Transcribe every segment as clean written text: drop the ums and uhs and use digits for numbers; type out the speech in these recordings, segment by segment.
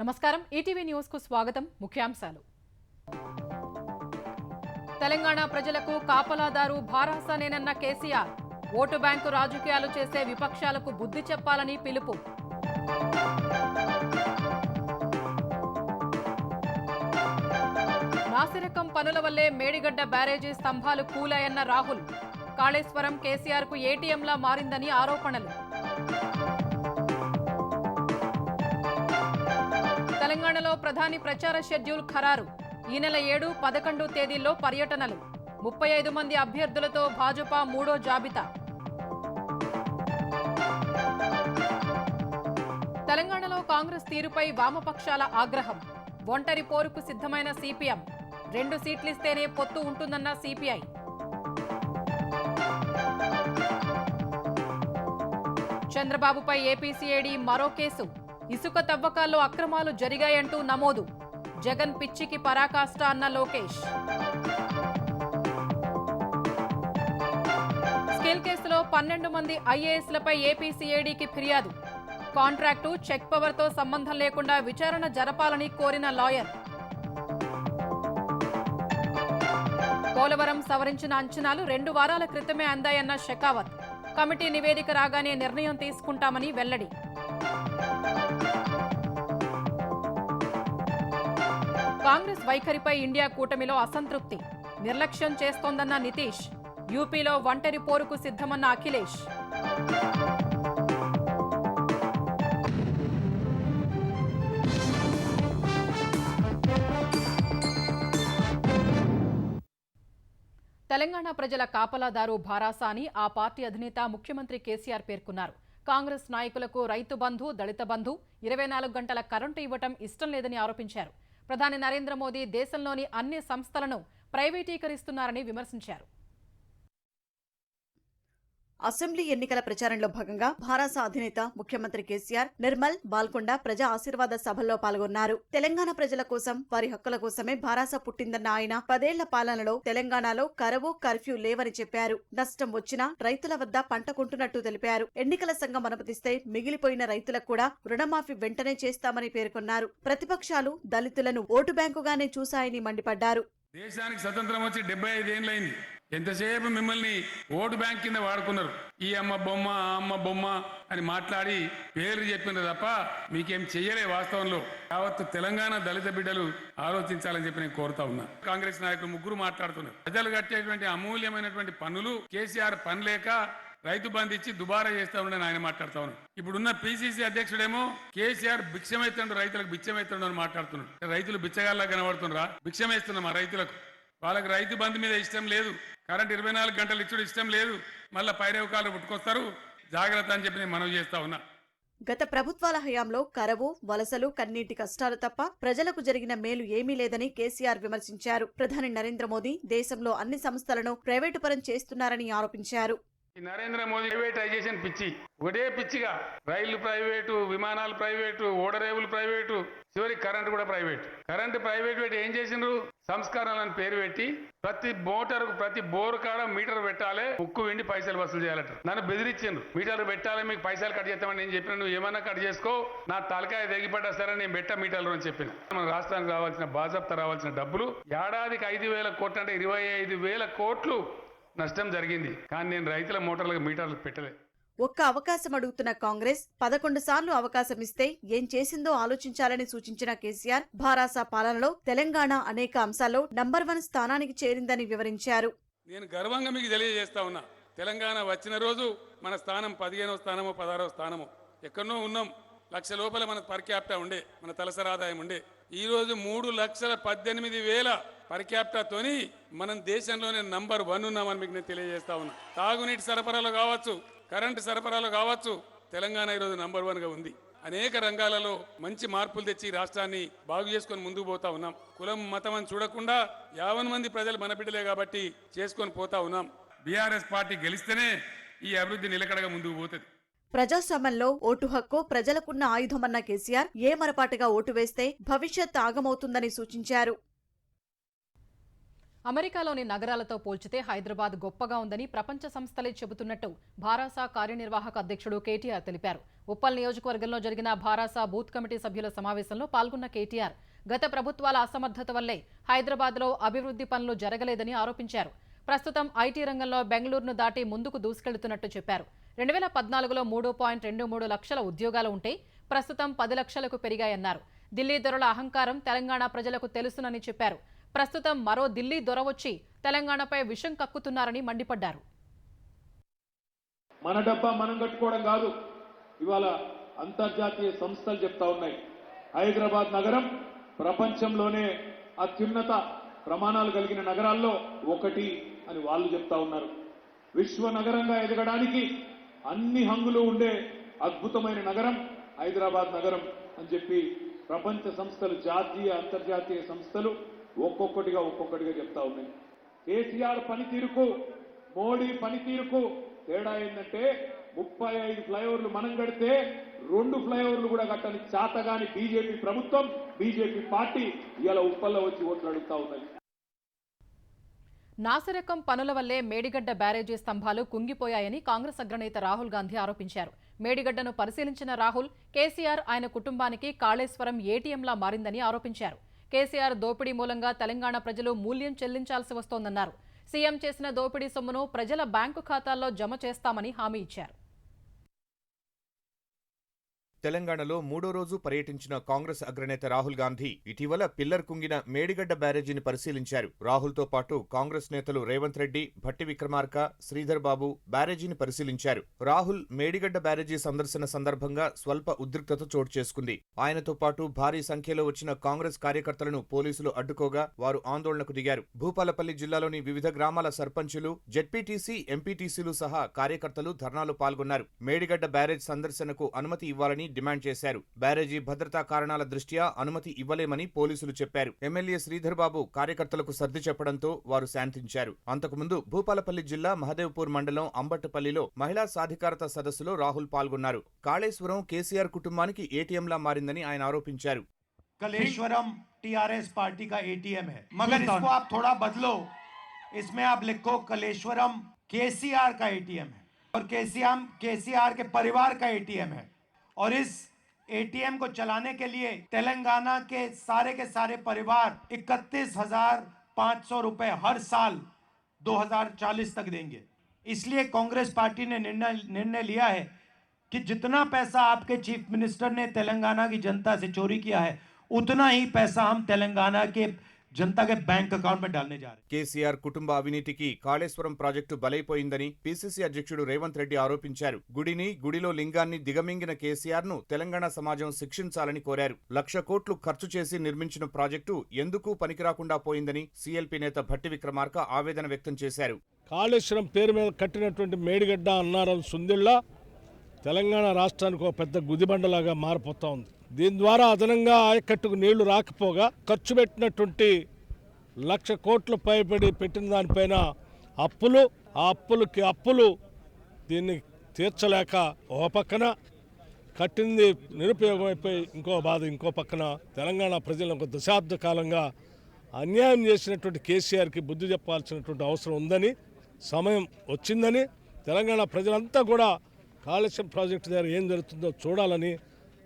నమస్కారం ETV news కు స్వాగతం ముఖ్యాంశాలు తెలంగాణ ప్రజలకు కాపలాదారు భారాసనేనన్న కేసీఆర్ ఓటు బ్యాంకు రాజకీయాలు చేసే విపక్షాలకు బుద్ధి చెప్పాలని పిలుపు నాసిరకం పనుల వల్లే మేడిగడ్డ బ్యారేజీ స్తంభాలు కూలాయన్న రాహుల్ కాళేశ్వరం కేసీఆర్ కు ఏటీఎంలా మారిందని ఆరోపణలు తెలంగాణలో ప్రధాని ప్రచార షెడ్యూల్ ఖరారు ఈ నెల 7, 11 తేదీల్లో పర్యటనలు 35 మంది అభ్యర్థులతో భాజపా మూడో జాబితా తెలంగాణలో కాంగ్రెస్ తీరుపై వామపక్షాల ఆగ్రహం ఒంటరి పోరుకు సిద్ధమైన సిపిఎం 2 సీట్లిస్తేనే పొత్తు ఉంటుందన్న సిపిఐ చంద్రబాబుపై ఏపీసీఐడీ మరో కేసు ఇసుక తవ్వకాల్లో అక్రమాలు జరిగాయంటూ నమోదు జగన్ పిచ్చికి పరాకాష్ట అన్న లోకేష్ స్కిల్ కేసులో 12 మంది ఐఏఎస్లపై ఏపీసీఐడీకి ఫిర్యాదు కాంట్రాక్టు చెక్ పవర్తో సంబంధం లేకుండా విచారణ జరపాలని కోరిన లాయర్ పోలవరం సవరించిన అంచనాలు 2 వారాల క్రితమే అందాయన్న షెకావత్ కమిటీ నివేదిక రాగానే నిర్ణయం తీసుకుంటామని వెల్లడి కాంగ్రెస్ వైఖరిపై ఇండియా కూటమిలో అసంతృప్తి నిర్లక్ష్యం చేస్తోందన్న నితీష్ యూపీలో ఒంటరి పోరుకు సిద్ధమన్న అఖిలేష్ తెలంగాణ ప్రజల కాపలాదారు భారాస అని ఆ పార్టీ అధినేత ముఖ్యమంత్రి కేసీఆర్ పేర్కొన్నారు కాంగ్రెస్ నాయకులకు రైతు బంధు దళిత బంధు 24 గంటల కరెంటు ఇవ్వటం ఇష్టం లేదని ఆరోపించారు ప్రధాని నరేంద్ర మోదీ దేశంలోని అన్ని సంస్థలను ప్రైవేటీకరిస్తున్నారని విమర్శించారు అసెంబ్లీ ఎన్నికల ప్రచారంలో భాగంగా భారాస అధినేత ముఖ్యమంత్రి కేసీఆర్ నిర్మల్ బాల్కొండ ప్రజా ఆశీర్వాద సభల్లో పాల్గొన్నారు తెలంగాణ ప్రజల కోసం వారి హక్కుల కోసమే భారాస పుట్టిందన్న ఆయన 10 ఏళ్ల పాలనలో తెలంగాణలో కరువు కర్ఫ్యూ లేవని చెప్పారు నష్టం వచ్చినా రైతుల వద్ద పంట కొంటున్నట్టు తెలిపారు ఎన్నికల సంఘం అనుమతిస్తే మిగిలిపోయిన రైతులకు కూడా రుణమాఫీ వెంటనే చేస్తామని పేర్కొన్నారు ప్రతిపక్షాలు దళితులను ఓటు బ్యాంకుగానే చూశాయని మండిపడ్డారు దేశానికి స్వతంత్రం వచ్చి 75 ఏళ్ళైంది ఎంతసేపు మిమ్మల్ని ఓటు బ్యాంక్ కింద వాడుకున్నారు ఈ అమ్మ బొమ్మ ఆ అమ్మ బొమ్మ అని మాట్లాడి పేర్లు చెప్పినారు తప్ప మీకేం చెయ్యలే వాస్తవంలో యావత్తు తెలంగాణ దళిత బిడ్డలు ఆలోచించాలని చెప్పి నేను కోరుతా ఉన్నా కాంగ్రెస్ నాయకులు ముగ్గురు మాట్లాడుతున్నారు ప్రజలు కట్టేటువంటి అమూల్యమైనటువంటి పన్నులు కేసీఆర్ పని లేక రైతు బంధు ఇచ్చి దుబారా చేస్తా ఉండని ఆయన మాట్లాడుతా ఉన్నాడు ఇప్పుడున్న పిసిసి అధ్యక్షుడేమో కేసీఆర్ భిక్షమైతుండ్రు రైతులకు భిక్షమైతుండ్రు అని మాట్లాడుతున్నాడు రైతులు బిచ్చగాళ్ళ కనబడుతున్నారా భిక్షమేస్తున్నాం ఆ రైతులకు వాళ్ళకి రైతు బంధు మీద ఇష్టం లేదు కరెంట్ 24 గంటలు ఇచ్చుడు ఇష్టం లేదు మళ్ళీ పైరవకాలు పుట్టుకొస్తారు జాగ్రత్త అని చెప్పి నేను మనవి చేస్తా ఉన్నా గత ప్రభుత్వాల హయాంలో కరవు వలసలు కన్నీటి కష్టాలు తప్ప ప్రజలకు జరిగిన మేలు ఏమీ లేదని కేసీఆర్ విమర్శించారు ప్రధాని నరేంద్ర మోదీ దేశంలో అన్ని సంస్థలను ప్రైవేటు పరం చేస్తున్నారని ఆరోపించారు నరేంద్ర మోదీ ప్రైవేటైజేషన్ పిచ్చి ఒకటే పిచ్చిగా రైళ్లు ప్రైవేటు విమానాలు ప్రైవేటు ఓడరేవులు ప్రైవేటు చివరి కరెంట్ కూడా ప్రైవేట్ కరెంట్ ప్రైవేట్ పెట్టి ఏం చేసిండ్రు సంస్కరణలను పేరు పెట్టి ప్రతి మోటార్కు ప్రతి బోర్ కాడ మీటర్ పెట్టాలి ఉక్కు వెండి పైసలు వసూలు చేయాలట నన్ను బెదిరించిండ్రు మీటర్ పెట్టాలి మీకు పైసలు కట్ చేస్తామని నేను చెప్పిన నువ్వు ఏమన్నా కట్ చేసుకో నా తలకాయ తెగిపడ్డా సరే నేను పెట్ట మీటర్లు అని చెప్పిన మన రాష్ట్రానికి రావాల్సిన బాజప్తా రావాల్సిన డబ్బులు ఏడాదికి 5,000 కోట్లు అంటే 25,000 కోట్లు నష్టం జరిగింది కానీ నేను రైతుల మోటార్లకు మీటర్లు పెట్టలే ఒక్క అవకాశం అడుగుతున్న కాంగ్రెస్ 11 సార్లు అవకాశం ఇస్తే ఏం చేసిందో ఆలోచించాలని సూచించిన కేసీఆర్ భారాస పాలనలో తెలంగాణ అనేక అంశాల్లో నంబర్ 1 స్థానానికి చేరిందని వివరించారు నేను గర్వంగా మీకు తెలియజేస్తా ఉన్నా తెలంగాణ వచ్చిన రోజు మన స్థానం 15వ స్థానమో 16వ స్థానమో ఎక్కడనో ఉన్నాం 1,00,000 లోపల మన పర్ క్యాపిటా ఉండే మన తలసరి ఆదాయం ఉండే ఈ రోజు 3,18,000 పర్ క్యాపిటాతోని మనం దేశంలోనే నంబర్ 1 ఉన్నామని మీకు నేను తెలియజేస్తా ఉన్నా తాగునీటి సరఫరాలో కావచ్చు కరెంటు సరఫరాలో కావచ్చు తెలంగాణ ఈరోజు నంబర్ 1గా ఉంది అనేక రంగాలలో మంచి మార్పులు తెచ్చి రాష్ట్రాన్ని బాగు చేసుకొని ముందుకు పోతా ఉన్నాం కులం మతం అని చూడకుండా 50 మంది ప్రజలు మన బిడ్డలే కాబట్టి చేసుకొని పోతా ఉన్నాం బీఆర్ఎస్ పార్టీ గెలిస్తేనే ఈ అభివృద్ధి నిలకడగా ముందుకు పోతుంది ప్రజాస్వామ్యంలో ఓటు హక్కు ప్రజలకున్న ఆయుధమన్న కేసీఆర్ ఏ మరపాటుగా ఓటు వేస్తే భవిష్యత్ ఆగమవుతుందని సూచించారు అమెరికాలోని నగరాలతో పోల్చితే హైదరాబాద్ గొప్పగా ఉందని ప్రపంచ సంస్థలే చెబుతున్నట్టు భారాసా కార్యనిర్వాహక అధ్యక్షుడు కేటీఆర్ తెలిపారు. ఉప్పల్ నియోజకవర్గంలో జరిగిన భారాసా బూత్ కమిటీ సభ్యుల సమావేశంలో పాల్గొన్న కేటీఆర్ గత ప్రభుత్వాల అసమర్థత వల్లే హైదరాబాద్లో అభివృద్ధి పనులు జరగలేదని ఆరోపించారు. ప్రస్తుతం ఐటీ రంగంలో బెంగళూరును దాటి ముందుకు దూసుకెళ్తున్నట్టు చెప్పారు. 2014లో 3.23 లక్షల ఉద్యోగాలు ఉంటే ప్రస్తుతం 10 లక్షలకు పెరిగాయన్నారు. ఢిల్లీ దొరల అహంకారం తెలంగాణ ప్రజలకు తెలుసునని చెప్పారు. ప్రస్తుతం మరో ఢిల్లీ దొర వచ్చి తెలంగాణపై విషం కక్కుతున్నారని మండిపడ్డారు. మన డబ్బా మనం కట్టుకోవడం కాదు, ఇవాళ అంతర్జాతీయ సంస్థలు చెప్తా ఉన్నాయి హైదరాబాద్ నగరం ప్రపంచంలోనే అత్యున్నత ప్రమాణాలు కలిగిన నగరాల్లో ఒకటి అని వాళ్ళు చెప్తా ఉన్నారు. విశ్వ నగరంగా ఎదగడానికి అన్ని హంగులు ఉండే అద్భుతమైన నగరం హైదరాబాద్ నగరం అని చెప్పి ప్రపంచ సంస్థలు, జాతీయ అంతర్జాతీయ సంస్థలు ఒక్కొక్కటిగా చెప్తా ఉన్నాయి. కేసీఆర్ పనితీరుకు మోడీ పనితీరుకు తేడా ఏంటంటే 35 ఫ్లైఓవర్లు మనం కడితే 2 ఫ్లైఓవర్లు కూడా కట్టని చాతగాని బీజేపీ ప్రభుత్వం, బీజేపీ పార్టీ ఇలా ఉప్పల్లో వచ్చి ఓట్లు అడుగుతా ఉన్నది. నాసిరకం పనుల వల్లే మేడిగడ్డ బ్యారేజీ స్తంభాలు కుంగిపోయాయని కాంగ్రెస్ అగ్రనేత రాహుల్ గాంధీ ఆరోపించారు. మేడిగడ్డను పరిశీలించిన రాహుల్ కేసీఆర్ ఆయన కుటుంబానికి కాళేశ్వరం ఏటీఎంలా మారిందని ఆరోపించారు. కేసీఆర్ దోపిడీ మూలంగా తెలంగాణ ప్రజలు మూల్యం చెల్లించాల్సి వస్తోందన్నారు. సీఎం చేసిన దోపిడీ సొమ్మును ప్రజల బ్యాంకు ఖాతాల్లో జమ చేస్తామని హామీ ఇచ్చారు. తెలంగాణలో 3వ రోజు పర్యటించిన కాంగ్రెస్ అగ్రనేత రాహుల్ గాంధీ ఇటీవల పిల్లర్ కుంగిన మేడిగడ్డ బ్యారేజీని పరిశీలించారు. రాహుల్తో పాటు కాంగ్రెస్ నేతలు రేవంత్ రెడ్డి, భట్టి విక్రమార్క, శ్రీధర్ బాబు బ్యారేజీని పరిశీలించారు. రాహుల్ మేడిగడ్డ బ్యారేజీ సందర్శన సందర్భంగా స్వల్ప ఉద్రిక్తత చోటు చేసుకుంది. ఆయనతో పాటు భారీ సంఖ్యలో వచ్చిన కాంగ్రెస్ కార్యకర్తలను పోలీసులు అడ్డుకోగా వారు ఆందోళనకు దిగారు. భూపాలపల్లి జిల్లాలోని వివిధ గ్రామాల సర్పంచులు, జెడ్పీటీసీ, ఎంపీటీసీలు సహా కార్యకర్తలు ధర్నాలో పాల్గొన్నారు. మేడిగడ్డ బ్యారేజ్ సందర్శనకు అనుమతి ఇవ్వాలని డిమాండ్ చేశారు. బ్యారేజీ భద్రతా కారణాల దృష్ట్యా అనుమతి ఇవ్వలేమని పోలీసులు చెప్పారు. ఎమ్మెల్యే శ్రీధర్ బాబు కార్యకర్తలకు సర్ది చెప్పడంతో వారు శాంతించారు. అంతకుముందు భూపాలపల్లి జిల్లా మహదేవ్పూర్ మండలం అంబట్టపల్లిలో మహిళా సాధికారత సదస్సులో రాహుల్ పాల్గొన్నారు. కాళేశ్వరం కేసీఆర్ కుటుంబానికి ఏటీఎంలా మారిందని ఆయన ఆరోపించారు. कलेश्वरम टीआरएस पार्टी का एटीएम है, मगर इसको आप थोड़ा बदलो, इसमें आप लिखो कलेश्वरम केसीआर का एटीएम है और केसीआर के परिवार का एटीएम है। और इस एटीएम को चलाने के लिए तेलंगाना के सारे परिवार 31,500 रुपए हर साल 2040 तक देंगे। इसलिए कांग्रेस पार्टी ने निर्णय लिया है कि जितना पैसा आपके चीफ मिनिस्टर ने तेलंगाना की जनता से चोरी किया है उतना ही पैसा हम तेलंगाना के जनता के बैंक अकाउंट में डालने जा रहे हैं। కేసీఆర్ కుటుంబ అవినీతికి కాళేశ్వరం ప్రాజెక్టు బలైపోయిందని పీసీసీ అధ్యక్షుడు రేవంత్ రెడ్డి ఆరోపించారు. గుడిలో లింగాన్ని దిగమింగిన కేసీఆర్ ను తెలంగాణ సమాజం శిక్షించాలని కోరారు. 1,00,000 కోట్లు ఖర్చు చేసి నిర్మించిన ప్రాజెక్టు ఎందుకు పనికిరాకుండా పోయిందని సీఎల్పీ నేత భట్టి విక్రమార్క ఆవేదన వ్యక్తం చేశారు. కాళేశ్వరం పేరు మీద కట్టినటువంటి మేడిగడ్డ అన్నారం సుందిళ్ళ తెలంగాణ రాష్ట్రానికి ఒక పెద్ద గుదిబండలాగా మారిపోతా ఉంది. దీని ద్వారా అదనంగా ఆయకట్టుకు నీళ్లు రాకపోగా ఖర్చు పెట్టినటువంటి 1,00,000 కోట్లు పైబడి పెట్టిన దానిపైన అప్పులు, ఆ అప్పులు దీన్ని తీర్చలేక ఒక పక్కన కట్టింది నిరుపయోగం అయిపోయి ఇంకో పక్కన తెలంగాణ ప్రజలను ఒక దశాబ్ద కాలంగా అన్యాయం చేసినటువంటి కేసీఆర్కి బుద్ధి చెప్పాల్సినటువంటి అవసరం ఉందని, సమయం వచ్చిందని, తెలంగాణ ప్రజలంతా కూడా కాళేశ్వరం ప్రాజెక్టు దగ్గర ఏం జరుగుతుందో చూడాలని,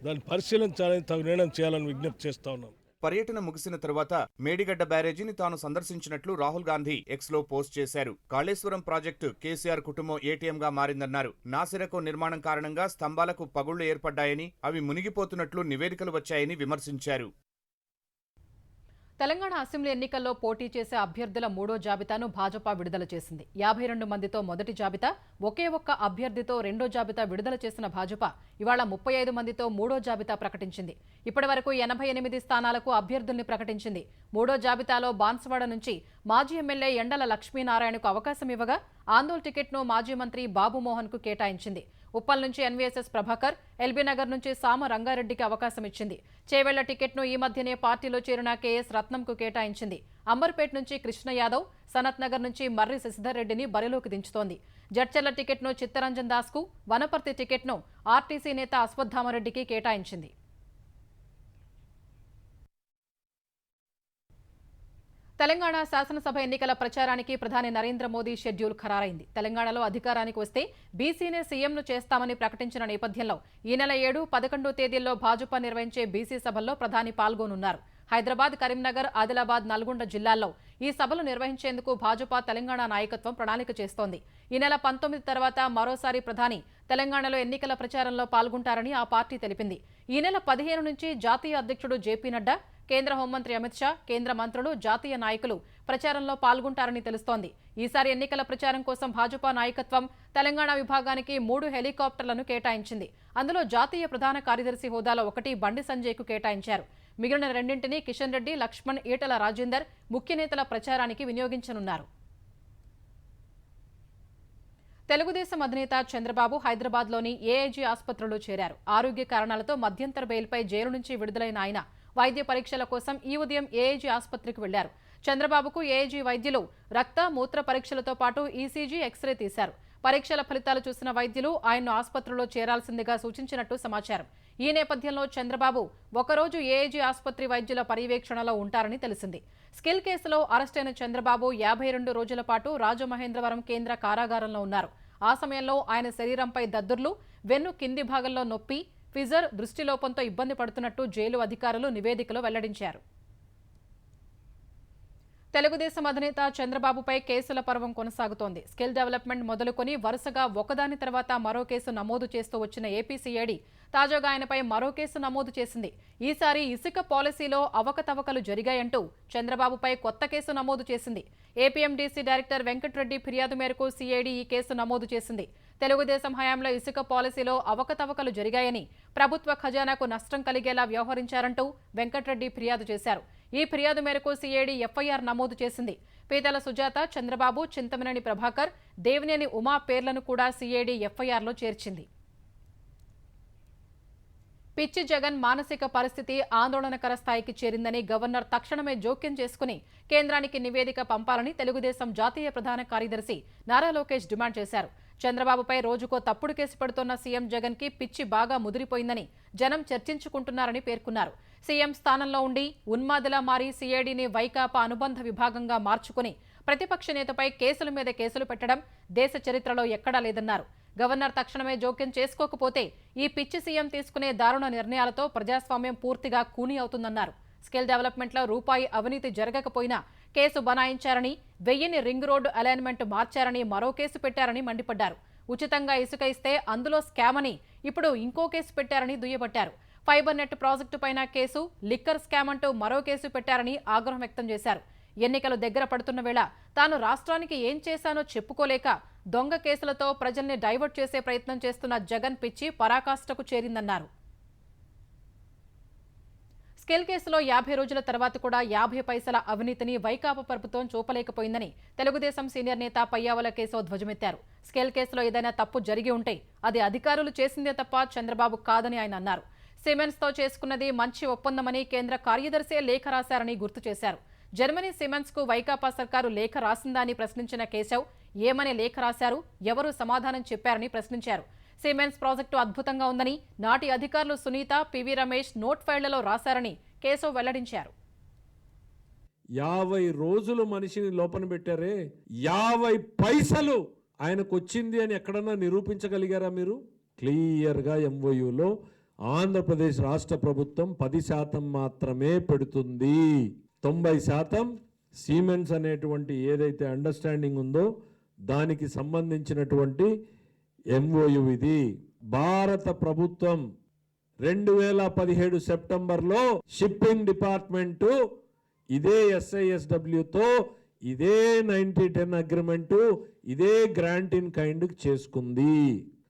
దాన్ని పరిశీలించాలని, తగు నిర్ణయం చేయాలని విజ్ఞప్తి చేస్తా ఉన్నాం. పర్యటన ముగిసిన తరువాత మేడిగడ్డ బ్యారేజీని తాను సందర్శించినట్లు రాహుల్ గాంధీ ఎక్స్లో పోస్ట్ చేశారు. కాళేశ్వరం ప్రాజెక్టు కేసీఆర్ కుటుంబం ఏటీఎంగా మారిందన్నారు. నాసిరకం నిర్మాణం కారణంగా స్తంభాలకు పగుళ్లు ఏర్పడ్డాయని, అవి మునిగిపోతున్నట్లు నివేదికలు వచ్చాయని విమర్శించారు. తెలంగాణ అసెంబ్లీ ఎన్నికల్లో పోటీ చేసే అభ్యర్థుల 3వ జాబితాను భాజపా విడుదల చేసింది. 52 మందితో మొదటి జాబితా, ఒకే ఒక్క అభ్యర్థితో రెండో జాబితా విడుదల చేసిన భాజపా ఇవాళ 35 మందితో 3వ జాబితా ప్రకటించింది. ఇప్పటివరకు 88 స్థానాలకు అభ్యర్థుల్ని ప్రకటించింది. 3వ జాబితాలో బాన్సువాడ నుంచి మాజీ ఎమ్మెల్యే ఎండల లక్ష్మీనారాయణకు అవకాశం ఇవ్వగా ఆందోళన టికెట్ను మాజీ మంత్రి బాబుమోహన్ కు కేటాయించింది. ఉప్పల్ నుంచి ఎన్వీఎస్ఎస్ ప్రభాకర్, ఎల్బీనగర్ నుంచి సామ రంగారెడ్డికి అవకాశం ఇచ్చింది. చేవెళ్ల టికెట్ను ఈ మధ్యనే పార్టీలో చేరిన కేఎస్ రత్నంకు కేటాయించింది. అంబర్పేట్ నుంచి కృష్ణ యాదవ్, సనత్ నగర్ నుంచి మర్రి శశిధర్ రెడ్డిని బరిలోకి దించుతోంది. జడ్చర్ల టికెట్ను చిత్తరంజన్ దాస్కు, వనపర్తి టికెట్ను ఆర్టీసీ నేత అశ్వత్థామరెడ్డికి కేటాయించింది. తెలంగాణ శాసనసభ ఎన్నికల ప్రచారానికి ప్రధాని నరేంద్ర మోదీ షెడ్యూల్ ఖరారైంది. తెలంగాణలో అధికారానికి వస్తే బీసీనే సీఎంను చేస్తామని ప్రకటించిన నేపథ్యంలో ఈ నెల 7, 11 తేదీల్లో భాజపా నిర్వహించే బీసీ సభల్లో ప్రధాని పాల్గొనున్నారు. హైదరాబాద్, కరీంనగర్, ఆదిలాబాద్, నల్గొండ జిల్లాల్లో ఈ సభలు నిర్వహించేందుకు భాజపా తెలంగాణ నాయకత్వం ప్రణాళిక చేస్తోంది. ఈ నెల 19 తర్వాత మరోసారి ప్రధాని తెలంగాణలో ఎన్నికల ప్రచారంలో పాల్గొంటారని ఆ పార్టీ తెలిపింది. ఈ నెల 15 నుంచి జాతీయ అధ్యక్షుడు జేపీ నడ్డా, కేంద్ర హోంమంత్రి అమిత్ షా, కేంద్ర మంత్రులు, జాతీయ నాయకులు ప్రచారంలో పాల్గొంటారని తెలుస్తోంది. ఈసారి ఎన్నికల ప్రచారం కోసం భాజపా నాయకత్వం తెలంగాణ విభాగానికి 3 హెలికాప్టర్లను కేటాయించింది. అందులో జాతీయ ప్రధాన కార్యదర్శి హోదాలో 1 బండి సంజయ్కు కేటాయించారు. మిగిలిన 2ంటిని కిషన్ రెడ్డి, లక్ష్మణ్, ఈటల రాజేందర్ ముఖ్య నేతల ప్రచారానికి వినియోగించనున్నారు. తెలుగుదేశం అధినేత చంద్రబాబు హైదరాబాద్లోని ఏఐజీ ఆసుపత్రిలో చేరారు. ఆరోగ్య కారణాలతో మధ్యంతర బెయిల్పై జైలు నుంచి విడుదలైన ఆయన వైద్య పరీక్షల కోసం ఈ ఉదయం ఏఐజీ ఆసుపత్రికి వెళ్లారు. చంద్రబాబుకు ఏఐజీ వైద్యులు రక్త, మూత్ర పరీక్షలతో పాటు ఈసీజీ, ఎక్స్రే తీశారు. పరీక్షల ఫలితాలు చూసిన వైద్యులు ఆయన్ను ఆసుపత్రిలో చేరాల్సిందిగా సూచించినట్టు సమాచారం. ఈ నేపథ్యంలో చంద్రబాబు ఒకరోజు ఏఐజీ ఆసుపత్రి వైద్యుల పర్యవేక్షణలో ఉంటారని తెలిసింది. స్కిల్ కేసులో అరెస్టైన చంద్రబాబు 52 రోజుల పాటు రాజమహేంద్రవరం కేంద్ర కారాగారంలో ఉన్నారు. ఆ సమయంలో ఆయన శరీరంపై దద్దుర్లు, వెన్ను కింది భాగంలో నొప్పి, ఫిజర్, దృష్టిలోపంతో ఇబ్బంది పడుతున్నట్టు జైలు అధికారులు నివేదికలో వెల్లడించారు. తెలుగుదేశం అధినేత చంద్రబాబుపై కేసుల పర్వం కొనసాగుతోంది. స్కిల్ డెవలప్మెంట్ మొదలుకొని వరుసగా ఒకదాని తర్వాత మరో కేసు నమోదు చేస్తూ వచ్చిన ఏపీసీఐడీ తాజాగా ఆయనపై మరో కేసు నమోదు చేసింది. ఈసారి ఇసుక పాలసీలో అవకతవకలు జరిగాయంటూ చంద్రబాబుపై కొత్త కేసు నమోదు చేసింది. ఏపీఎండీసీ డైరెక్టర్ వెంకట్రెడ్డి ఫిర్యాదు మేరకు సీఐడీ ఈ కేసు నమోదు చేసింది. తెలుగుదేశం హయాంలో ఇసుక పాలసీలో అవకతవకలు జరిగాయని, ప్రభుత్వ ఖజానాకు నష్టం కలిగేలా వ్యవహరించారంటూ వెంకట్రెడ్డి ఫిర్యాదు చేశారు. ఈ ఫిర్యాదు మేరకు సీఐడీ ఎఫ్ఐఆర్ నమోదు చేసింది. పీతల సుజాత, చంద్రబాబు, చింతమనేని ప్రభాకర్, దేవినేని ఉమా పేర్లను కూడా సీఐడీ ఎఫ్ఐఆర్లో చేర్చింది. పిచ్చి జగన్ మానసిక పరిస్థితి ఆందోళనకర స్థాయికి చేరిందని గవర్నర్ తక్షణమే జోక్యం చేసుకుని కేంద్రానికి నివేదిక పంపాలని తెలుగుదేశం జాతీయ ప్రధాన కార్యదర్శి నారా లోకేష్ డిమాండ్ చేశారు. చంద్రబాబుపై రోజుకో తప్పుడు కేసు పెడుతోన్న సీఎం జగన్ కి పిచ్చి బాగా ముదిరిపోయిందని జనం చర్చించుకుంటున్నారని పేర్కొన్నారు. సీఎం స్థానంలో ఉండి ఉన్మాదిలా మారి సీఐడీని వైకాపా అనుబంధ విభాగంగా మార్చుకుని ప్రతిపక్ష నేతపై కేసుల మీద కేసులు పెట్టడం దేశ చరిత్రలో ఎక్కడా లేదన్నారు. గవర్నర్ తక్షణమే జోక్యం చేసుకోకపోతే ఈ పిచ్చి సీఎం తీసుకునే దారుణ నిర్ణయాలతో ప్రజాస్వామ్యం పూర్తిగా కూని అవుతుందన్నారు. స్కిల్ డెవలప్మెంట్లో రూపాయి అవినీతి జరగకపోయినా కేసు బనాయించారని, 1000ని రింగ్ రోడ్డు అలైన్మెంట్ మార్చారని మరో కేసు పెట్టారని మండిపడ్డారు. ఉచితంగా ఇసుక ఇస్తే అందులో స్కామ్ అని ఇప్పుడు ఇంకో కేసు పెట్టారని దుయ్యబట్టారు. ఫైబర్ నెట్ ప్రాజెక్టు పైన కేసు, లిక్కర్ స్కామ్ అంటూ మరో కేసు పెట్టారని ఆగ్రహం వ్యక్తం చేశారు. ఎన్నికలు దగ్గర పడుతున్న వేళ తాను రాష్ట్రానికి ఏం చేశానో చెప్పుకోలేక దొంగ కేసులతో ప్రజల్ని డైవర్ట్ చేసే ప్రయత్నం చేస్తున్న జగన్ పిచ్చి పరాకాష్ఠకు చేరిందన్నారు. స్కిల్ కేసులో 50 రోజుల తర్వాత కూడా 50 పైసల అవినీతిని వైకాపా ప్రభుత్వం చూపలేకపోయిందని తెలుగుదేశం సీనియర్ నేత పయ్యావుల కేశవ్ ధ్వజమెత్తారు. స్కిల్ కేసులో ఏదైనా తప్పు జరిగి ఉంటే అది అధికారులు చేసిందే తప్ప చంద్రబాబు కాదని ఆయన అన్నారు. సిమెన్స్తో చేసుకున్నది మంచి ఒప్పందమని కేంద్ర కార్యదర్శి లేఖ రాశారని గుర్తు చేశారు. జర్మనీ సిమెన్స్కు వైకాపా సర్కారు లేఖ రాసిందా అని ప్రశ్నించిన కేశవ్ ఏమని లేఖ రాశారు, ఎవరు సమాధానం చెప్పారని ప్రశ్నించారు. సిమెన్స్ ప్రాజెక్టు అద్భుతంగా ఉందని, నాటి అధికారులు సునీత, పివి రమేష్ నోట్ ఫైళ్లలో రాశారని కేశవ్ వెల్లడించారు. 50 రోజులు మనిషిని లోపల పెట్టారే, 50 పైసలు ఆయనకు వచ్చింది అని ఎక్కడన్నా నిరూపించగలిగారా మీరు? క్లియర్గా ఎంఓయూలో ఆంధ్రప్రదేశ్ రాష్ట్ర ప్రభుత్వం 10% మాత్రమే పెడుతుంది. 90% సిమెన్స్ అనేటువంటి ఏదైతే అండర్స్టాండింగ్ ఉందో దానికి సంబంధించినటువంటి ఎంఓయు ఇది. భారత ప్రభుత్వం 2017 సెప్టెంబర్లో షిప్పింగ్ డిపార్ట్మెంటు ఇదే SISWతో ఇదే 90-10 అగ్రిమెంటు, ఇదే గ్రాంట్ ఇన్ కైండ్ చేసుకుంది.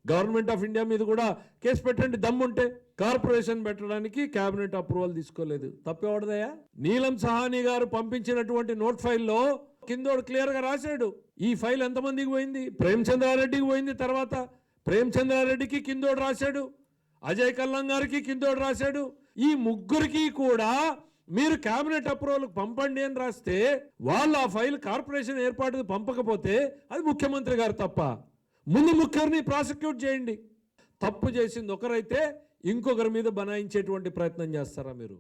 గవర్నమెంట్ ఆఫ్ ఇండియా మీద కూడా కేసు పెట్టండి దమ్ముంటే. కార్పొరేషన్ పెట్టడానికి కేబినెట్ అప్రూవల్ తీసుకోలేదు, తప్పేవాడదయా? నీలం సహానీ గారు పంపించినటువంటి నోట్ ఫైల్లో కిందోడు క్లియర్ గా రాశాడు ఈ ఫైల్ ఎంతమందికి పోయింది. ప్రేమచంద్రారెడ్డికి పోయింది, తర్వాత ప్రేమచంద్రారెడ్డికి కిందోడు రాశాడు, అజయ్ కల్లం గారికి కిందోడు రాశాడు. ఈ ముగ్గురికి కూడా మీరు కేబినెట్ అప్రూవల్ పంపండి అని రాస్తే వాళ్ళు ఆ ఫైల్ కార్పొరేషన్ ఏర్పాటుకు పంపకపోతే అది ముఖ్యమంత్రి గారు తప్ప. ముందు ముగ్గురిని ప్రాసిక్యూట్ చేయండి. తప్పు చేసింది ఒకరైతే ఇంకొకరి మీద బనాయించేటువంటి ప్రయత్నం చేస్తారా మీరు?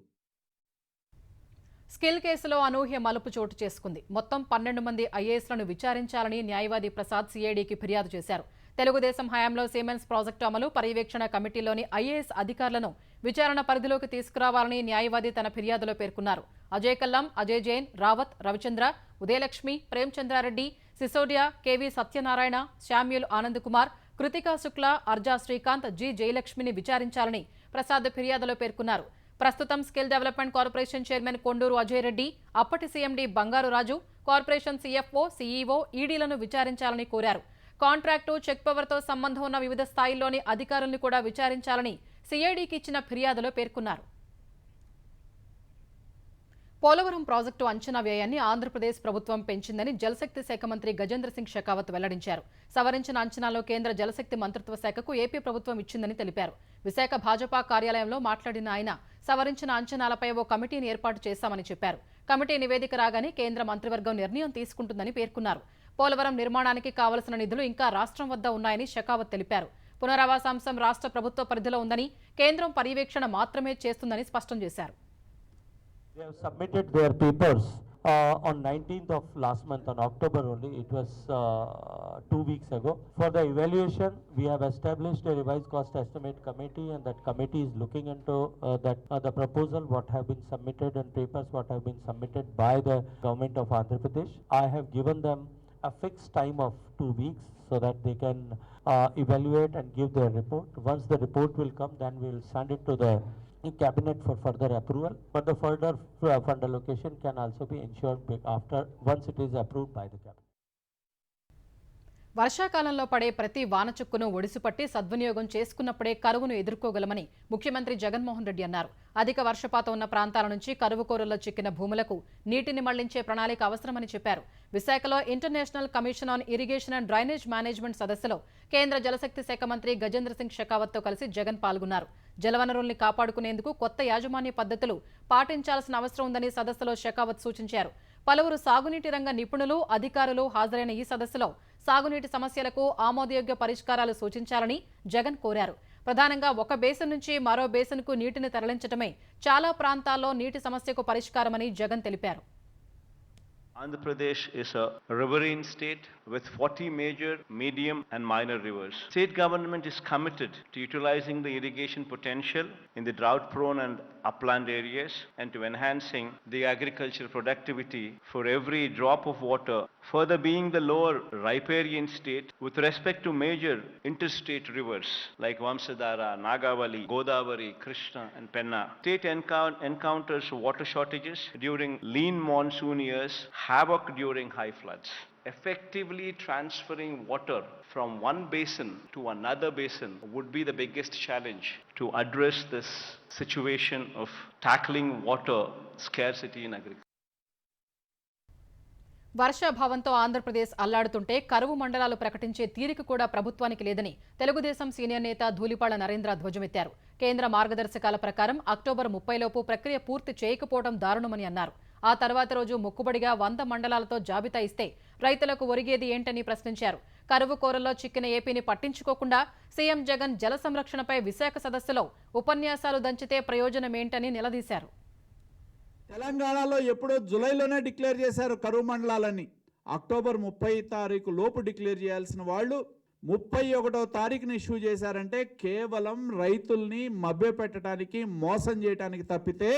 స్కిల్ కేసులో అనూహ్య మలుపు చోటు చేసుకుంది. మొత్తం 12 మంది ఐఏఎస్లను విచారించాలని న్యాయవాది ప్రసాద్ సిఐడికి ఫిర్యాదు చేశారు. తెలుగుదేశం హయాంలో సిమెన్స్ ప్రాజెక్టు అమలు పర్యవేక్షణ కమిటీలోని ఐఏఎస్ అధికారులను విచారణ పరిధిలోకి తీసుకురావాలని న్యాయవాది తన ఫిర్యాదులో పేర్కొన్నారు. అజయ్ కల్లం, అజయ్ జైన్, రావత్, రవిచంద్ర, ఉదయలక్ష్మి, ప్రేమ్చంద్రారెడ్డి, సిసోడియా, కేవీ సత్యనారాయణ, శామ్యూల్ ఆనంద్ కుమార్, కృతికా శుక్లా, అర్జా శ్రీకాంత్, జి జయలక్ష్మిని విచారించాలని ప్రసాద్ ఫిర్యాదులో పేర్కొన్నారు. ప్రస్తుతం skill development corporation chairman Konduru Ajay Reddy, అప్పటి CMD Bangaru Raju, corporation CFO, CEO, ఈడీలను విచారించాలని కోరారు. కాంట్రాక్టు, చెక్ పవర్తో సంబంధం ఉన్న వివిధ స్థాయిల్లోని అధికారులను కూడా విచారించాలని సిఐడికి ఇచ్చిన ఫిర్యాదులో పేర్కొన్నారు. పోలవరం ప్రాజెక్టు అంచనా వ్యయాన్ని ఆంధ్రప్రదేశ్ ప్రభుత్వం పెంచిందని జలశక్తి శాఖ మంత్రి గజేంద్ర సింగ్ షెకావత్ వెల్లడించారు. సవరించిన అంచనాలో కేంద్ర జలశక్తి మంత్రిత్వ శాఖకు ఏపీ ప్రభుత్వం ఇచ్చిందని తెలిపారు. విశాఖ భాజపా కార్యాలయంలో మాట్లాడిన ఆయన సవరించిన అంచనాలపై ఓ కమిటీని ఏర్పాటు చేశామని చెప్పారు. కమిటీ నివేదిక రాగానే కేంద్ర మంత్రివర్గం నిర్ణయం తీసుకుంటుందని పేర్కొన్నారు. పోలవరం నిర్మాణానికి కావలసిన నిధులు ఇంకా రాష్ట్రం వద్ద ఉన్నాయని షెకావత్ తెలిపారు. పునరావాస అంశం రాష్ట్ర ప్రభుత్వ పరిధిలో ఉందని, కేంద్రం పర్యవేక్షణ మాత్రమే చేస్తుందని స్పష్టం చేశారు. They have submitted their papers on 19th of last month, on October only. It was 2 weeks ago. For the evaluation, we have established a revised cost estimate committee, and that committee is looking into the proposal what have been submitted and papers what have been submitted by the government of Andhra Pradesh. I have given them a fixed time of 2 weeks so that they can evaluate and give their report. Once the report will come, then we will send it to the cabinet for further approval, but the further fund allocation can also be ensured after once it is approved by the cabinet. వర్షాకాలంలో పడే ప్రతి వానచుక్కును ఒడిసిపట్టి సద్వినియోగం చేసుకున్నప్పుడే కరువును ఎదుర్కోగలమని ముఖ్యమంత్రి జగన్మోహన్ రెడ్డి అన్నారు. అధిక వర్షపాతం ఉన్న ప్రాంతాల నుంచి కరువు కోరల్లో చిక్కిన భూములకు నీటిని మళ్లించే ప్రణాళిక అవసరమని చెప్పారు. విశాఖలో international commission on irrigation and drainage management సదస్సులో కేంద్ర జలశక్తి శాఖ మంత్రి గజేంద్ర సింగ్ షెకావత్తో కలిసి జగన్ పాల్గొన్నారు. జలవనరుల్ని కాపాడుకునేందుకు కొత్త యాజమాన్య పద్ధతులు పాటించాల్సిన అవసరం ఉందని సదస్సులో షెకావత్ సూచించారు. పలువురు సాగునీటి రంగ నిపుణులు, అధికారులు హాజరైన ఈ సదస్సులో సాగునీటి సమస్యలకు ఆమోదయోగ్య పరిష్కారాలు సూచించాలని జగన్ కోరారు. ప్రధానంగా ఒక బేసిన్ నుంచి మరో బేసిన్కు నీటిని తరలించడమే చాలా ప్రాంతాల్లో నీటి సమస్యకు పరిష్కారమని జగన్ తెలిపారు. Andhra Pradesh is a riverine state with 40 major, medium and minor rivers. State government is committed to utilizing the irrigation potential in the drought-prone and upland areas and to enhancing the agricultural productivity for every drop of water, further being the lower riparian state with respect to major interstate rivers like Vamsadhara, Nagavali, Godavari, Krishna and Penna. State encounters water shortages during lean monsoon years, havoc during high floods. Effectively transferring water from one basin to another basin would be the biggest challenge to address this situation of tackling water scarcity in agriculture. వర్షాభావంతో Andhra Pradesh అల్లాడుతుంటే కరువు మండలాలు ప్రకటించే తీరిక కూడా ప్రభుత్వానికి లేదని Telugu Desam senior నేత ధూళిపాళ నరేంద్ర ధ్వజమెత్తారు. కేంద్ర మార్గదర్శకాల ప్రకారం అక్టోబర్ 30 లోపు ప్రక్రియ పూర్తి చేయకపోవడం దారుణమని అన్నారు. ఆ తర్వాత రోజు మొక్కుబడిగా 100 మండలాలతో జాబితా ఇస్తే రైతులకు ఒరిగేది ఏంటని ప్రశ్నించారు. కరువు కోరల్లో చిక్కిన ఏపీని పట్టించుకోకుండా సీఎం జగన్ జల సంరక్షణపై విశాఖ సదస్సులో ఉపన్యాసాలు దంచితే ప్రయోజనమేంటని నిలదీశారు. తెలంగాణలో ఎప్పుడో జూలైలోనే డిక్లేర్ చేశారు కరువు మండలాలని. అక్టోబర్ 30 తారీఖు లోపు డిక్లేర్ చేయాల్సిన వాళ్ళు 31వ తారీఖున ఇష్యూ చేశారంటే కేవలం రైతుల్ని మభ్యపెట్టడానికి, మోసం చేయడానికి తప్పితే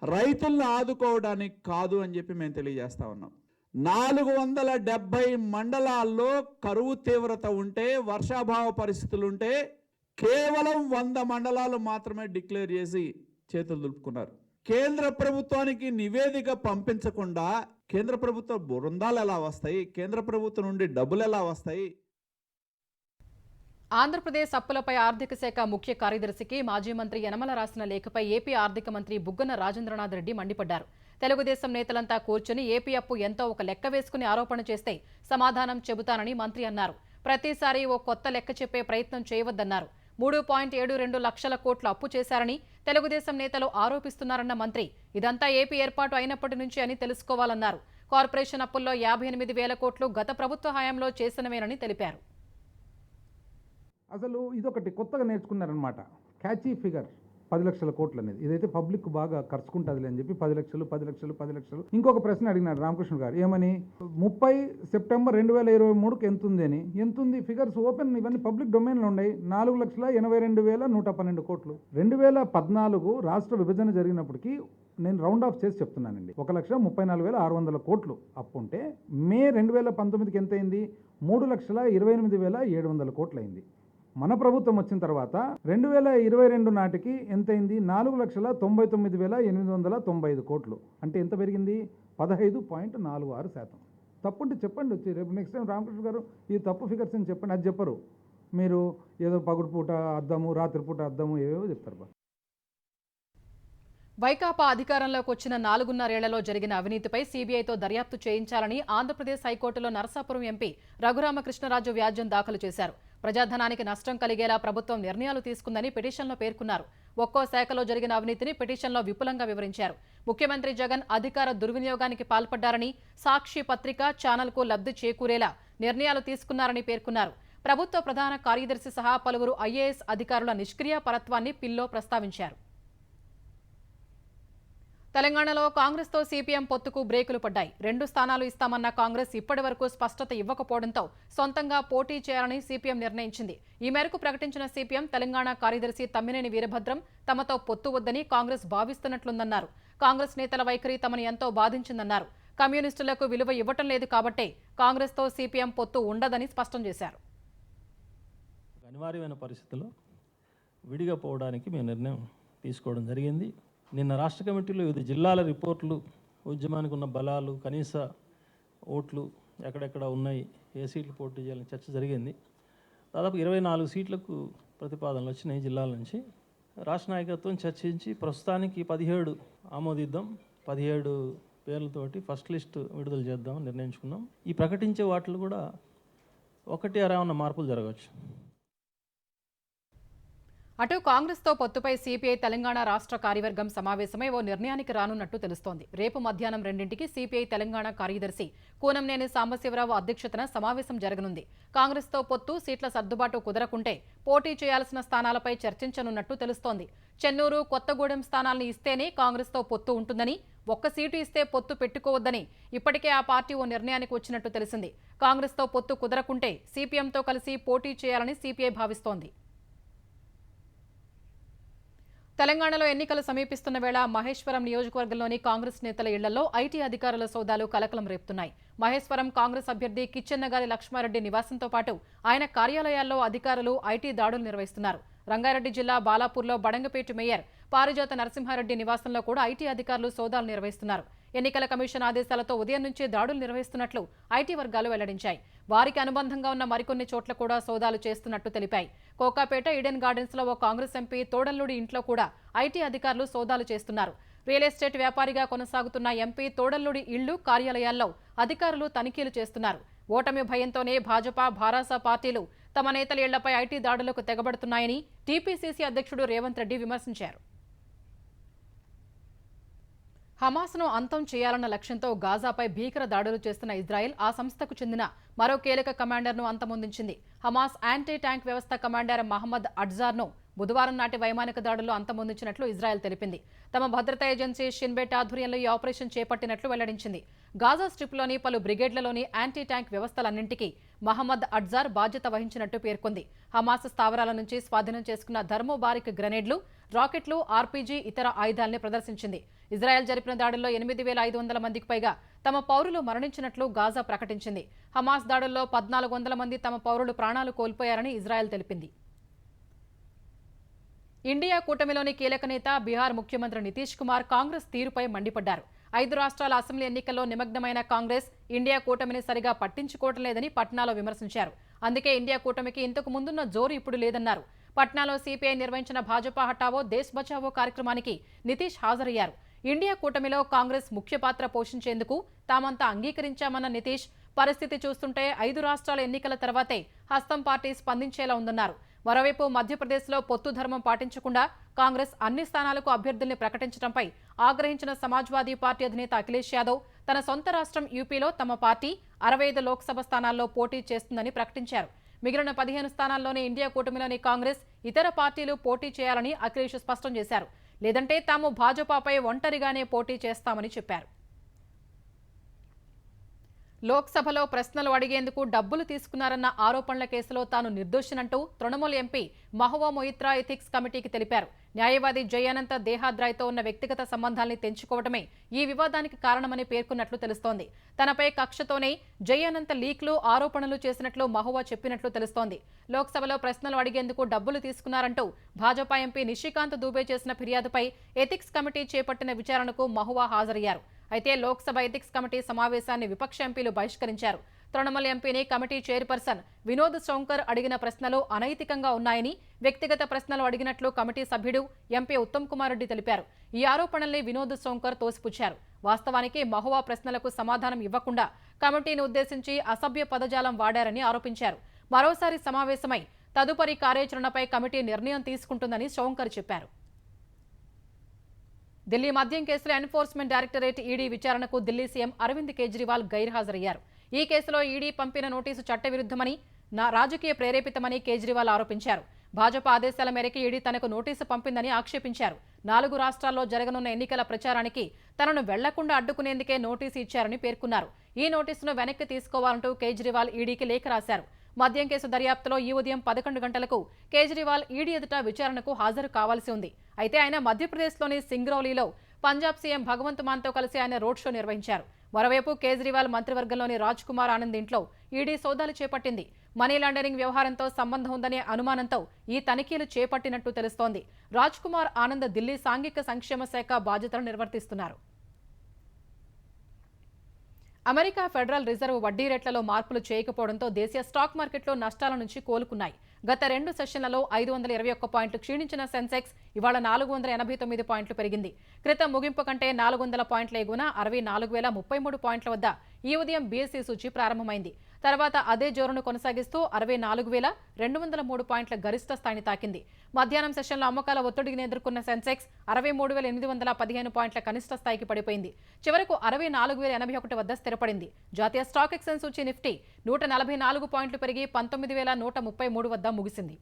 రైతుల్ని ఆదుకోవడానికి కాదు అని చెప్పి మేము తెలియజేస్తా ఉన్నాం. 470 మండలాల్లో కరువు తీవ్రత ఉంటే, వర్షాభావ పరిస్థితులుంటే కేవలం 100 మండలాలు మాత్రమే డిక్లేర్ చేసి చేతులు దులుపుకున్నారు. కేంద్ర ప్రభుత్వానికి నివేదిక పంపించకుండా కేంద్ర ప్రభుత్వ బృందాలు ఎలా వస్తాయి? కేంద్ర ప్రభుత్వం నుండి డబ్బులు ఎలా వస్తాయి? ఆంధ్రప్రదేశ్ అప్పులపై ఆర్థిక శాఖ ముఖ్య కార్యదర్శికి మాజీ మంత్రి యనమల రాసిన లేఖపై ఏపీ ఆర్థిక మంత్రి బుగ్గన రాజేంద్రనాథ్ రెడ్డి మండిపడ్డారు. తెలుగుదేశం నేతలంతా కూర్చుని ఏపీ అప్పు ఎంతో ఒక లెక్క వేసుకుని ఆరోపణ చేస్తే సమాధానం చెబుతానని మంత్రి అన్నారు. ప్రతిసారి ఓ కొత్త లెక్క చెప్పే ప్రయత్నం చేయవద్దన్నారు. 3.72 లక్షల కోట్ల అప్పు చేశారని తెలుగుదేశం నేతలు ఆరోపిస్తున్నారన్న మంత్రి ఇదంతా ఏపీ ఏర్పాటు అయినప్పటి నుంచి అని తెలుసుకోవాలన్నారు. కార్పొరేషన్ అప్పుల్లో 58,000 కోట్లు గత ప్రభుత్వ హయాంలో చేసినవేనని తెలిపారు. అసలు ఇదొకటి కొత్తగా నేర్చుకున్నారనమాట. క్యాచీ ఫిగర్ 10 లక్షల కోట్లు అనేది ఇదైతే పబ్లిక్ బాగా ఖర్చుకుంటుంది అని చెప్పి 10 లక్షలు. ఇంకొక ప్రశ్న అడిగినాడు రామకృష్ణ గారు ఏమని 30 సెప్టెంబర్ 2023కి ఎంత ఉంది అని. ఎంత ఉంది ఫిగర్స్ ఓపెన్, ఇవన్నీ పబ్లిక్ డొమైన్లో ఉన్నాయి. 4,82,112 కోట్లు. 2014 రాష్ట్ర విభజన జరిగినప్పటికీ నేను రౌండ్ ఆఫ్ చేసి చెప్తున్నానండి, 1,34,600 కోట్లు అప్పు ఉంటే మే 2019కి ఎంత అయింది? 3,28,700 కోట్లు అయింది. మన ప్రభుత్వం వచ్చిన తర్వాత 2022 నాటికి ఎంతైంది? 4,99,895 కోట్లు. అంటే ఎంత పెరిగింది? 15.46%. తప్పుంటే చెప్పండి, వచ్చి రేపు నెక్స్ట్ టైం రామకృష్ణ గారు ఈ తప్పు ఫిగర్స్ అని చెప్పండి. అది చెప్పరు మీరు, ఏదో పగుడు పూట అద్దము, రాత్రిపూట అద్దము, ఏవేవో చెప్తారు. వైకాపా అధికారంలోకి వచ్చిన 4.5 ఏళ్లలో జరిగిన అవినీతిపై సీబీఐతో దర్యాప్తు చేయించాలని ఆంధ్రప్రదేశ్ హైకోర్టులో నరసాపురం ఎంపీ రఘురామకృష్ణరాజు వ్యాజ్యం దాఖలు చేశారు. ప్రజాధనానికి నష్టం కలిగేలా ప్రభుత్వం నిర్ణయాలు తీసుకుందని పిటిషన్లో పేర్కొన్నారు. ఒక్కో శాఖలో జరిగిన అవినీతిని పిటిషన్లో విపులంగా వివరించారు. ముఖ్యమంత్రి జగన్ అధికార దుర్వినియోగానికి పాల్పడ్డారని, సాక్షి పత్రిక ఛానల్కు లబ్ధి చేకూరేలా నిర్ణయాలు తీసుకున్నారని పేర్కొన్నారు. ప్రభుత్వ ప్రధాన కార్యదర్శి సహా పలువురు ఐఏఎస్ అధికారుల నిష్క్రియ పరత్వాన్ని పిల్లో ప్రస్తావించారు. తెలంగాణలో కాంగ్రెస్తో సీపీఎం పొత్తుకు బ్రేకులు పడ్డాయి. 2 స్థానాలు ఇస్తామన్న కాంగ్రెస్ ఇప్పటి వరకు స్పష్టత ఇవ్వకపోవడంతో సొంతంగా పోటీ చేయాలని సీపీఎం నిర్ణయించింది. ఈ మేరకు ప్రకటించిన సీపీఎం తెలంగాణ కార్యదర్శి తమ్మినేని వీరభద్రం తమతో పొత్తు వద్దని కాంగ్రెస్ భావిస్తున్నట్లుందన్నారు. కాంగ్రెస్ నేతల వైఖరి తమను ఎంతో బాధించిందన్నారు. కమ్యూనిస్టులకు విలువ ఇవ్వటం లేదు కాబట్టే కాంగ్రెస్తో సీపీఎం పొత్తు ఉండదని స్పష్టం చేశారు. అనివార్యమైన పరిస్థితుల్లో విడిగా పోవడానికి మేము నిర్ణయం తీసుకోవడం జరిగింది. నిన్న రాష్ట్ర కమిటీలో వివిధ జిల్లాల రిపోర్ట్లు, ఉద్యమానికి ఉన్న బలాలు, కనీస ఓట్లు ఎక్కడెక్కడ ఉన్నాయి, ఏ సీట్లు పోటీ చేయాలని చర్చ జరిగింది. దాదాపు 24 సీట్లకు ప్రతిపాదనలు వచ్చినాయి జిల్లాల నుంచి. రాష్ట్ర నాయకత్వం చర్చించి ప్రస్తుతానికి 17 ఆమోదిద్దాం, 17 పేర్లతోటి ఫస్ట్ లిస్ట్ విడుదల చేద్దామని నిర్ణయించుకున్నాం. ఈ ప్రకటించే వాటిలో కూడా 1-2 మార్పులు జరగవచ్చు. అటు కాంగ్రెస్తో పొత్తుపై సీపీఐ తెలంగాణ రాష్ట్ర కార్యవర్గం సమావేశమై ఓ నిర్ణయానికి రానున్నట్టు తెలుస్తోంది. రేపు మధ్యాహ్నం 2ంటికి సీపీఐ తెలంగాణ కార్యదర్శి కూనంనేని సాంబశివరావు అధ్యక్షతన సమావేశం జరగనుంది. కాంగ్రెస్తో పొత్తు, సీట్ల సర్దుబాటు కుదరకుంటే పోటీ చేయాల్సిన స్థానాలపై చర్చించనున్నట్టు తెలుస్తోంది. చెన్నూరు, కొత్తగూడెం స్థానాలను ఇస్తేనే కాంగ్రెస్తో పొత్తు ఉంటుందని, 1 సీటు ఇస్తే పొత్తు పెట్టుకోవద్దని ఇప్పటికే ఆ పార్టీ ఓ నిర్ణయానికి వచ్చినట్టు తెలిసింది. కాంగ్రెస్తో పొత్తు కుదరకుంటే సీపీఎంతో కలిసి పోటీ చేయాలని సీపీఐ భావిస్తోంది. తెలంగాణలో ఎన్నికలు సమీపిస్తున్న వేళ మహేశ్వరం నియోజకవర్గంలోని కాంగ్రెస్ నేతల ఇళ్లలో ఐటీ అధికారుల సోదాలు కలకలం రేపుతున్నాయి. మహేశ్వరం కాంగ్రెస్ అభ్యర్థి కిచ్చెన్నగారి లక్ష్మారెడ్డి నివాసంతో పాటు ఆయన కార్యాలయాల్లో అధికారులు ఐటీ దాడులు నిర్వహిస్తున్నారు. రంగారెడ్డి జిల్లా బాలాపూర్లో బడంగపేట మేయర్ పారిజాత నరసింహారెడ్డి నివాసంలో కూడా ఐటీ అధికారులు సోదాలు నిర్వహిస్తున్నారు. ఎన్నికల కమిషన్ ఆదేశాలతో ఉదయం నుంచే దాడులు నిర్వహిస్తున్నట్లు ఐటీ వర్గాలు వెల్లడించాయి. వారికి అనుబంధంగా ఉన్న మరికొన్ని చోట్ల కూడా సోదాలు చేస్తున్నట్టు తెలిపాయి. కోకాపేట ఈడెన్ గార్డెన్స్ లో ఓ కాంగ్రెస్ ఎంపీ తోడల్లుడి ఇంట్లో కూడా ఐటీ అధికారులు సోదాలు చేస్తున్నారు. రియల్ ఎస్టేట్ వ్యాపారిగా కొనసాగుతున్న ఎంపీ తోడల్లుడి ఇళ్లు, కార్యాలయాల్లో అధికారులు తనిఖీలు చేస్తున్నారు. ఓటమి భయంతోనే భాజపా, భారాస పార్టీలు తమ నేతల ఇళ్లపై ఐటీ దాడులకు తెగబడుతున్నాయని టీపీసీసీ అధ్యక్షుడు రేవంత్ రెడ్డి విమర్శించారు. హమాస్ను అంతం చేయాలన్న లక్ష్యంతో గాజాపై భీకర దాడులు చేస్తున్న ఇజ్రాయెల్ ఆ సంస్థకు చెందిన మరో కీలక కమాండర్ను అంతమొందించింది. హమాస్ యాంటీ ట్యాంక్ వ్యవస్థ కమాండర్ మహమ్మద్ అడ్జార్ను బుధవారం నాటి వైమానిక దాడుల్లో అంతమొందించినట్లు ఇజ్రాయెల్ తెలిపింది. తమ భద్రతా ఏజెన్సీ షిన్బెట్ ఆధ్వర్యంలో ఈ ఆపరేషన్ చేపట్టినట్లు వెల్లడించింది. గాజా స్ట్రిప్లోని పలు బ్రిగేడ్లలోని యాంటీ ట్యాంక్ వ్యవస్థలన్నింటికీ మహమ్మద్ అడ్జార్ బాధ్యత వహించినట్టు పేర్కొంది. హమాస్ స్థావరాల నుంచి స్వాధీనం చేసుకున్న థర్మోబారిక్ గ్రెనేడ్లు, రాకెట్లు, ఆర్పీజీ, ఇతర ఆయుధాల్ని ప్రదర్శించింది. ఇజ్రాయెల్ జరిపిన దాడుల్లో 8,500 మందికి పైగా తమ పౌరులు మరణించినట్లు గాజా ప్రకటించింది. హమాస్ దాడుల్లో 1,400 మంది తమ పౌరులు ప్రాణాలు కోల్పోయారని ఇజ్రాయెల్ తెలిపింది. ఇండియా కూటమిలోని కీలక నేత బీహార్ ముఖ్యమంత్రి నితీష్ కుమార్ కాంగ్రెస్ తీరుపై మండిపడ్డారు. 5 రాష్ట్రాల అసెంబ్లీ ఎన్నికల్లో నిమగ్నమైన కాంగ్రెస్ ఇండియా కూటమిని సరిగా పట్టించుకోవటం లేదని పట్నాలో విమర్శించారు. అందుకే ఇండియా కూటమికి ఇంతకు ముందున్న జోరు ఇప్పుడు లేదన్నారు. పట్నాలో సిపిఐ నిర్వహించిన భాజపా హటావో దేశ్ బచావో కార్యక్రమానికి నితీష్ హాజరయ్యారు. ఇండియా కూటమిలో కాంగ్రెస్ ముఖ్య పాత్ర పోషించేందుకు తామంతా అంగీకరించామన్న నితీష్ పరిస్థితి చూస్తుంటే 5 రాష్ట్రాల ఎన్నికల తర్వాతే హస్తం పార్టీ స్పందించేలా ఉందన్నారు. మరోవైపు మధ్యప్రదేశ్లో పొత్తు ధర్మం పాటించకుండా కాంగ్రెస్ అన్ని స్థానాలకు అభ్యర్థుల్ని ప్రకటించడంపై ఆగ్రహించిన సమాజ్వాదీ పార్టీ అధినేత అఖిలేష్ యాదవ్ తన సొంత రాష్ట్రం యూపీలో తమ పార్టీ 65 లోక్సభ స్థానాల్లో పోటీ చేస్తుందని ప్రకటించారు. మిగిలిన 15 స్థానాల్లోనే ఇండియా కూటమిలోని కాంగ్రెస్, ఇతర పార్టీలు పోటీ చేయాలని అఖిలేష్ స్పష్టం చేశారు. లేదంటే తాము భాజపాపై ఒంటరిగానే పోటీ చేస్తామని చెప్పారు. లోక్సభలో ప్రశ్నలు అడిగేందుకు డబ్బులు తీసుకున్నారన్న ఆరోపణల కేసులో తాను నిర్దోషినంటూ తృణమూల్ ఎంపీ మహువా మొయిత్రా ఎథిక్స్ కమిటీకి తెలిపారు. న్యాయవాది జయానంత దేహాద్రాయ్తో ఉన్న వ్యక్తిగత సంబంధాల్ని తెంచుకోవడమే ఈ వివాదానికి కారణమని పేర్కొన్నట్లు తెలుస్తోంది. తనపై కక్షతోనే జయానంత లీక్లు, ఆరోపణలు చేసినట్లు మహువా చెప్పినట్లు తెలుస్తోంది. లోక్సభలో ప్రశ్నలు అడిగేందుకు డబ్బులు తీసుకున్నారంటూ భాజపా ఎంపీ నిషికాంత్ దూబే చేసిన ఫిర్యాదుపై ఎథిక్స్ కమిటీ చేపట్టిన విచారణకు మహువా హాజరయ్యారు. అయితే లోక్సభ ఎథిక్స్ కమిటీ సమావేశాన్ని విపక్ష ఎంపీలు బహిష్కరించారు. తృణమూల్ ఎంపీని కమిటీ చైర్పర్సన్ వినోద్ శంకర్ అడిగిన ప్రశ్నలు అనైతికంగా ఉన్నాయని, వ్యక్తిగత ప్రశ్నలు అడిగినట్లు కమిటీ సభ్యుడు ఎంపీ ఉత్తమ్ కుమార్ రెడ్డి తెలిపారు. ఈ ఆరోపణల్ని వినోద్ శంకర్ తోసిపుచ్చారు. వాస్తవానికి మహువా ప్రశ్నలకు సమాధానం ఇవ్వకుండా కమిటీని ఉద్దేశించి అసభ్య పదజాలం వాడారని ఆరోపించారు. మరోసారి సమావేశమై తదుపరి కార్యాచరణపై కమిటీ నిర్ణయం తీసుకుంటుందని శంకర్ చెప్పారు. ఢిల్లీ మద్యం కేసులో ఎన్ఫోర్స్మెంట్ డైరెక్టరేట్ ఈడీ విచారణకు ఢిల్లీ సీఎం అరవింద్ కేజ్రీవాల్ గైర్హాజరయ్యారు. ఈ కేసులో ఈడీ పంపిన నోటీసు చట్టవిరుద్ధమని, రాజకీయ ప్రేరేపితమని కేజ్రీవాల్ ఆరోపించారు. భాజపా ఆదేశాల మేరకు ఈడీ తనకు నోటీసు పంపిందని ఆక్షేపించారు. 4 రాష్ట్రాల్లో జరగనున్న ఎన్నికల ప్రచారానికి తనను వెళ్లకుండా అడ్డుకునేందుకే నోటీసు ఇచ్చారని పేర్కొన్నారు. ఈ నోటీసును వెనక్కి తీసుకోవాలంటూ కేజ్రీవాల్ ఈడీకి లేఖ రాశారు. మద్యం కేసు దర్యాప్తులో ఈ ఉదయం 11 గంటలకు కేజ్రీవాల్ ఈడీ ఎదుట విచారణకు హాజరు కావాల్సి ఉంది. అయితే ఆయన మధ్యప్రదేశ్లోని సింగ్రౌలీలో పంజాబ్ సీఎం భగవంత్ మాన్తో కలిసి ఆయన రోడ్ షో నిర్వహించారు. మరోవైపు కేజ్రీవాల్ మంత్రివర్గంలోని రాజ్ కుమార్ ఆనంద్ ఇంట్లో ఈడీ సోదాలు చేపట్టింది. మనీ లాండరింగ్ వ్యవహారంతో సంబంధం ఉందనే అనుమానంతో ఈ తనిఖీలు చేపట్టినట్టు తెలుస్తోంది. రాజ్ కుమార్ ఆనంద్ ఢిల్లీ సాంఘిక సంక్షేమ శాఖ బాధ్యతలు నిర్వర్తిస్తున్నారు. అమెరికా ఫెడరల్ రిజర్వ్ వడ్డీ రేట్లలో మార్పులు చేయకపోవడంతో దేశీయ స్టాక్ మార్కెట్లో నష్టాల నుంచి కోలుకున్నాయి. గత 2 సెషన్లలో 521 పాయింట్లు క్షీణించిన సెన్సెక్స్ ఇవాళ 489 పాయింట్లు పెరిగింది. క్రితం ముగింపు కంటే 400 పాయింట్ల ఎగువన 64,033 పాయింట్ల వద్ద ఈ ఉదయం బీఎస్ఈ సూచీ ప్రారంభమైంది. తర్వాత అదే జోరును కొనసాగిస్తూ 64,203 పాయింట్ల గరిష్ట స్థాయిని తాకింది. మధ్యాహ్నం సెషన్లో అమ్మకాల ఒత్తిడిని ఎదుర్కొన్న సెన్సెక్స్ 63,815 పాయింట్ల కనిష్ట స్థాయికి పడిపోయింది. చివరకు 64,081 వద్ద స్థిరపడింది. జాతీయ స్టాక్ ఎక్స్చేంజ్ సూచీ నిఫ్టీ 144 పాయింట్లు పెరిగి 19,133 వద్ద ముగిసింది.